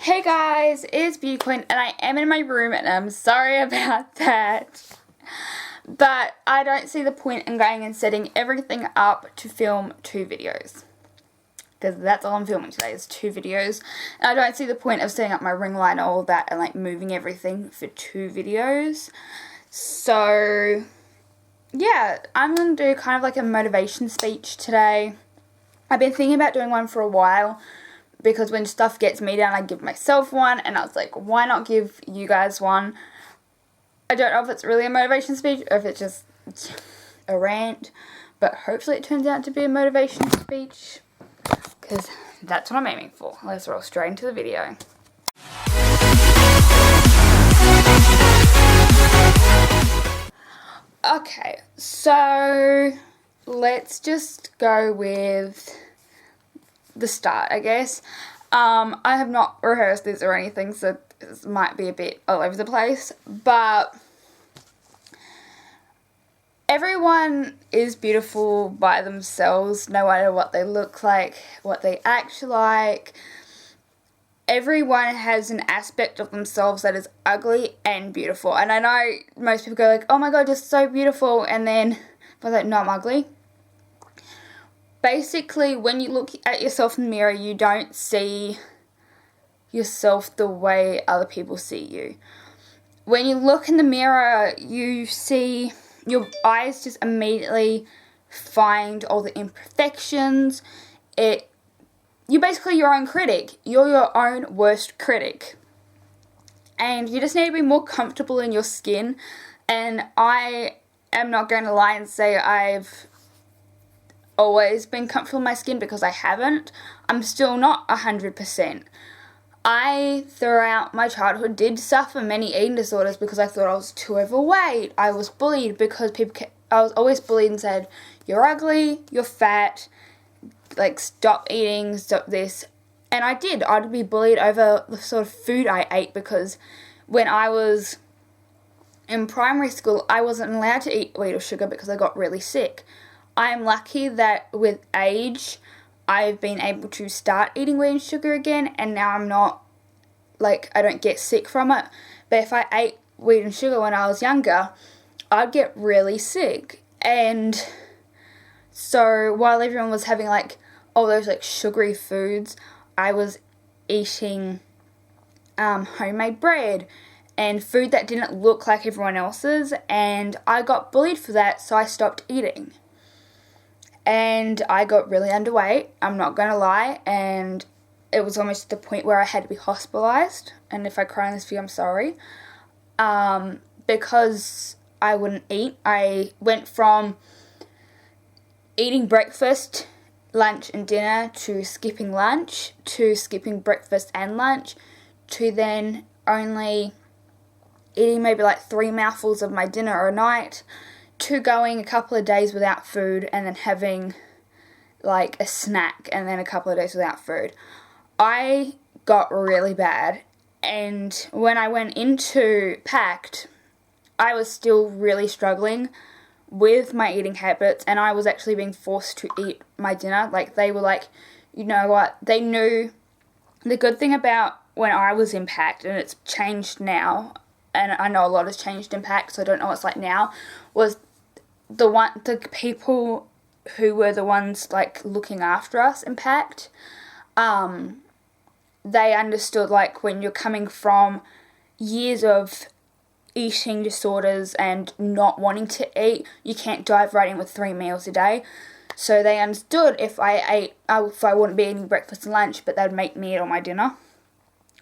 Hey guys, it's Beauty Queen and I am in my room and I'm sorry about that. But I don't see the point in going and setting everything up to film 2 videos. Because that's all I'm filming today is 2 videos. And I don't see the point of setting up my ring light and all that and like moving everything for 2 videos. So yeah, I'm going to do kind of like a motivation speech today. I've been thinking about doing one for a while. Because when stuff gets me down, I give myself one. And I was like, why not give you guys one? I don't know if it's really a motivation speech or if it's just a rant. But hopefully it turns out to be a motivation speech. Because that's what I'm aiming for. Let's roll straight into the video. Okay, so let's just go with the start, I guess. I have not rehearsed this or anything, so this might be a bit all over the place, but everyone is beautiful by themselves, no matter what they look like, what they act like. Everyone has an aspect of themselves that is ugly and beautiful, and I know most people go like, oh my god, you're so beautiful, and then they're like, no, I'm ugly. Basically, when you look at yourself in the mirror, you don't see yourself the way other people see you. When you look in the mirror, you see your eyes just immediately find all the imperfections. You're basically your own critic. You're your own worst critic. And you just need to be more comfortable in your skin. And I am not going to lie and say I've always been comfortable in my skin, because I haven't. I'm still not 100%. I, throughout my childhood, did suffer many eating disorders because I thought I was too overweight. I was bullied because I was always bullied and said, you're ugly, you're fat, like stop eating, stop this. And I did. I'd be bullied over the sort of food I ate, because when I was in primary school, I wasn't allowed to eat wheat or sugar because I got really sick. I am lucky that with age, I've been able to start eating wheat and sugar again, and now I'm not, like, I don't get sick from it. But if I ate wheat and sugar when I was younger, I'd get really sick. And so while everyone was having, like, all those, like, sugary foods, I was eating homemade bread and food that didn't look like everyone else's, and I got bullied for that, so I stopped eating. And I got really underweight, I'm not going to lie, and it was almost to the point where I had to be hospitalised. And if I cry in this video, I'm sorry. Because I wouldn't eat. I went from eating breakfast, lunch and dinner, to skipping lunch, to skipping breakfast and lunch, to then only eating maybe like 3 mouthfuls of my dinner a night, to going a couple of days without food and then having like a snack and then a couple of days without food. I got really bad, and when I went into PACT, I was still really struggling with my eating habits, and I was actually being forced to eat my dinner. Like, they were like, you know what, they knew. The good thing about when I was in PACT, and it's changed now, and I know a lot has changed in PACT, so I don't know what it's like now, was the people who were the ones like looking after us in PACT, they understood, like, when you're coming from years of eating disorders and not wanting to eat, you can't dive right in with 3 meals a day. So they understood if I wouldn't be eating breakfast and lunch, but they'd make me eat all my dinner,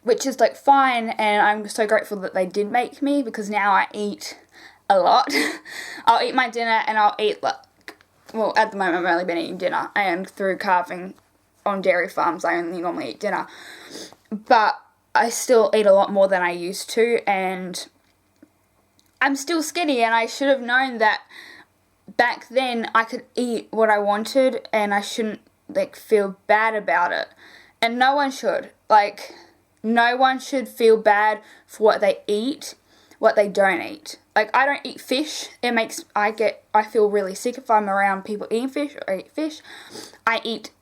which is like fine. And I'm so grateful that they did make me, because now I eat a lot. I'll eat my dinner and I'll eat, like, well, at the moment I've only been eating dinner, and through carving on dairy farms I only normally eat dinner, but I still eat a lot more than I used to, and I'm still skinny, and I should have known that back then I could eat what I wanted and I shouldn't like feel bad about it. And no one should. Like, no one should feel bad for what they eat, what they don't eat. Like, I don't eat fish. I feel really sick if I'm around people eating fish, or I eat fish. I eat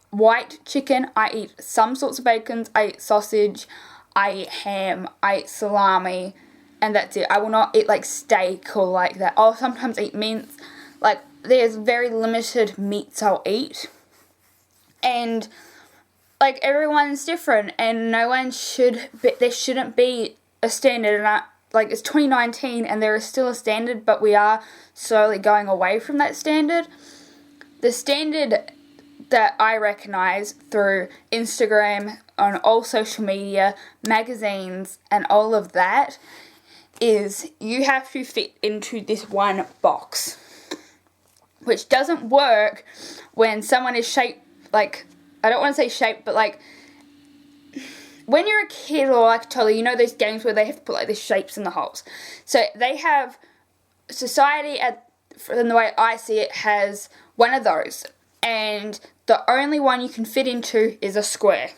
white chicken. I eat some sorts of bacons. I eat sausage. I eat ham, I eat salami, and that's it. I will not eat like steak or like that. I'll sometimes eat mince. Like, there's very limited meats I'll eat. And like, everyone's different, and no one should be, there shouldn't be a standard. And like, it's 2019 and there is still a standard, but we are slowly going away from that standard. The standard that I recognise through Instagram, on all social media, magazines, and all of that, is you have to fit into this one box, which doesn't work when someone is shaped, like, I don't want to say shaped, but like, when you're a kid or like a toddler, you know those games where they have to put like the shapes in the holes. So they have, society, from the way I see it, has one of those, and the only one you can fit into is a square.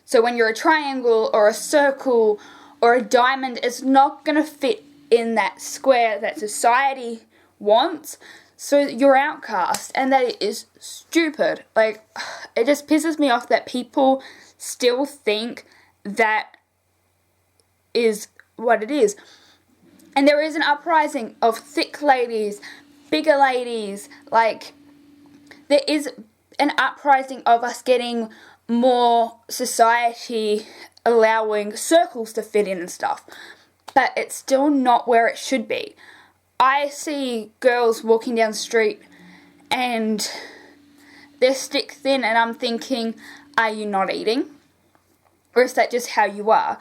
So when you're a triangle or a circle or a diamond, it's not going to fit in that square that society wants. So you're outcast, and that is stupid. Like, it just pisses me off that people still think that is what it is. And there is an uprising of thick ladies, bigger ladies. Like, there is an uprising of us getting more society allowing circles to fit in and stuff. But it's still not where it should be. I see girls walking down the street and they're stick thin, and I'm thinking, are you not eating? Or is that just how you are?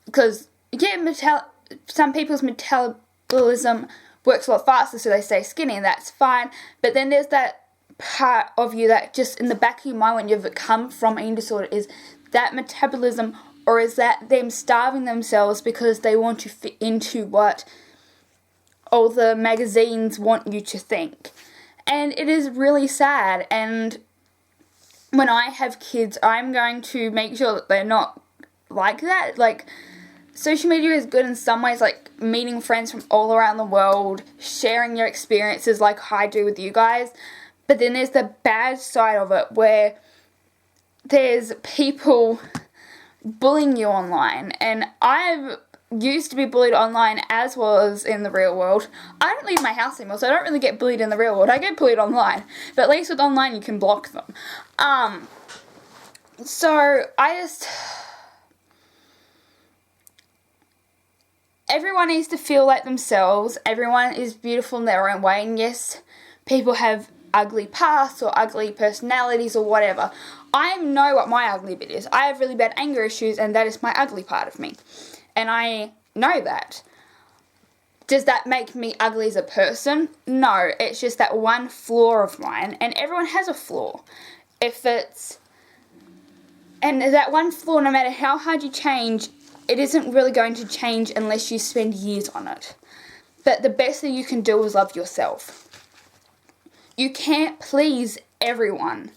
Because, yeah, some people's metabolism works a lot faster, so they stay skinny, and that's fine. But then there's that part of you that just in the back of your mind when you've come from eating disorder, is that metabolism, or is that them starving themselves because they want to fit into what all the magazines want you to think. And it is really sad. And when I have kids, I'm going to make sure that they're not like that. Like, social media is good in some ways, like meeting friends from all around the world, sharing your experiences like I do with you guys. But then there's the bad side of it, where there's people bullying you online. And I've used to be bullied online as well as in the real world. I don't leave my house anymore, so I don't really get bullied in the real world. I get bullied online. But at least with online, you can block them. So everyone needs to feel like themselves. Everyone is beautiful in their own way. And yes, people have ugly pasts or ugly personalities or whatever. I know what my ugly bit is. I have really bad anger issues, and that is my ugly part of me. And I know that. Does that make me ugly as a person? No, it's just that one flaw of mine, and everyone has a flaw. And that one flaw, no matter how hard you change, it isn't really going to change unless you spend years on it. But the best thing you can do is love yourself. You can't please everyone.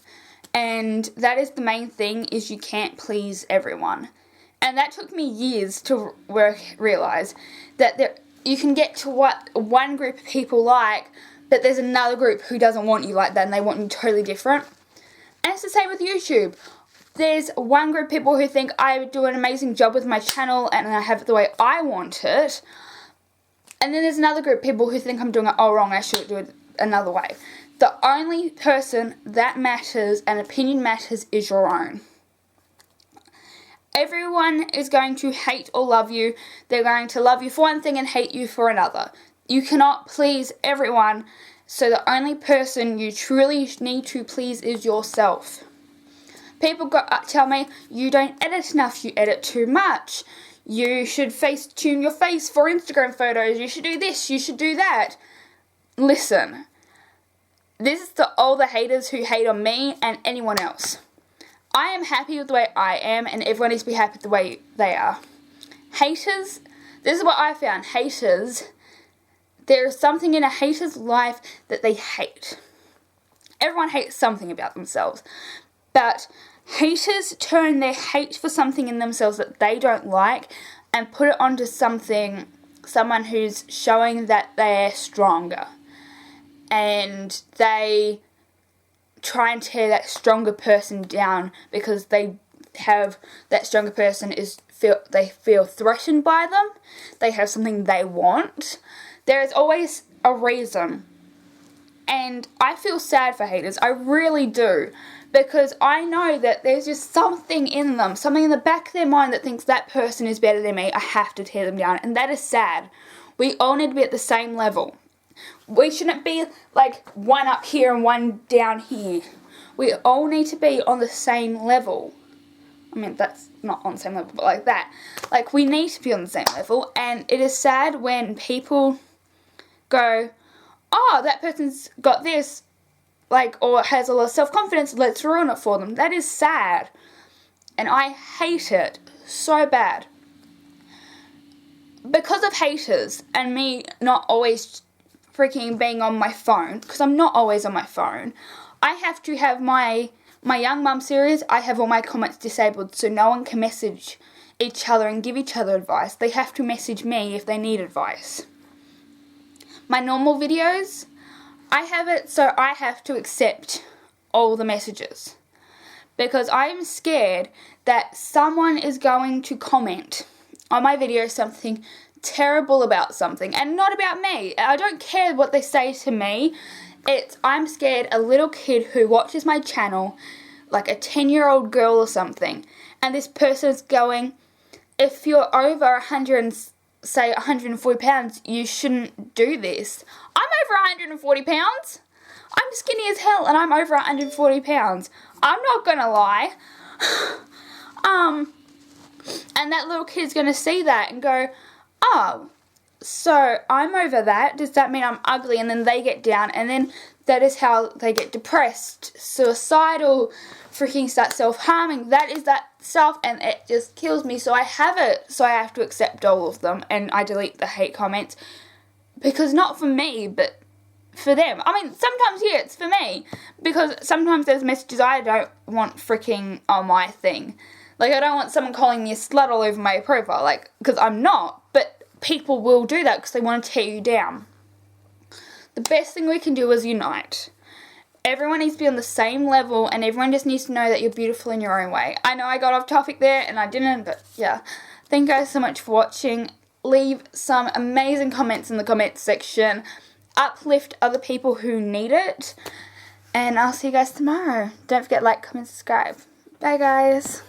And that is the main thing, is you can't please everyone. And that took me years to realise that you can get to what one group of people like, but there's another group who doesn't want you like that, and they want you totally different. And it's the same with YouTube. There's one group of people who think I do an amazing job with my channel and I have it the way I want it. And then there's another group of people who think I'm doing it all wrong, I should do it another way. The only person that matters and opinion matters is your own. Everyone is going to hate or love you. They're going to love you for one thing and hate you for another. You cannot please everyone, so the only person you truly need to please is yourself. People tell me, you don't edit enough, you edit too much. You should tune your face for Instagram photos, you should do this, you should do that. Listen, this is to all the haters who hate on me and anyone else. I am happy with the way I am, and everyone needs to be happy with the way they are. Haters, this is what I found. Haters, there is something in a hater's life that they hate. Everyone hates something about themselves. But haters turn their hate for something in themselves that they don't like and put it onto someone who's showing that they're stronger. And they try and tear that stronger person down because they have that stronger person they feel threatened by them. They have something they want. There is always a reason. And I feel sad for haters. I really do. Because I know that there's just something in them, something in the back of their mind that thinks that person is better than me. I have to tear them down. And that is sad. We all need to be at the same level. We shouldn't be like one up here and one down here. We all need to be on the same level. I mean, that's not on the same level, but like that. Like, we need to be on the same level. And it is sad when people go, oh, that person's got this, like, or has a lot of self-confidence, let's ruin it for them. That is sad. And I hate it so bad. Because of haters and me not always freaking being on my phone, because I'm not always on my phone, I have to have my Young Mum series, I have all my comments disabled so no one can message each other and give each other advice. They have to message me if they need advice. My normal videos, I have it so I have to accept all the messages. Because I'm scared that someone is going to comment on my video something terrible about something, and not about me. I don't care what they say to me. I'm scared a little kid who watches my channel, like a 10-year-old girl or something, and this person's going, if you're over 140 pounds, you shouldn't do this. I'm over 140 pounds. I'm skinny as hell and I'm over 140 pounds. I'm not gonna lie. And that little kid's gonna see that and go, oh, so I'm over that. Does that mean I'm ugly? And then they get down, and then that is how they get depressed, suicidal, freaking start self-harming. That is that stuff, and it just kills me. So I have it, so I have to accept all of them, and I delete the hate comments, because not for me, but for them. I mean, sometimes, yeah, it's for me, because sometimes there's messages I don't want freaking on my thing. Like, I don't want someone calling me a slut all over my profile, like, because I'm not, but people will do that because they want to tear you down. The best thing we can do is unite. Everyone needs to be on the same level, and everyone just needs to know that you're beautiful in your own way. I know I got off topic there, and I didn't, but yeah. Thank you guys so much for watching. Leave some amazing comments in the comments section. Uplift other people who need it. And I'll see you guys tomorrow. Don't forget to like, comment, subscribe. Bye, guys.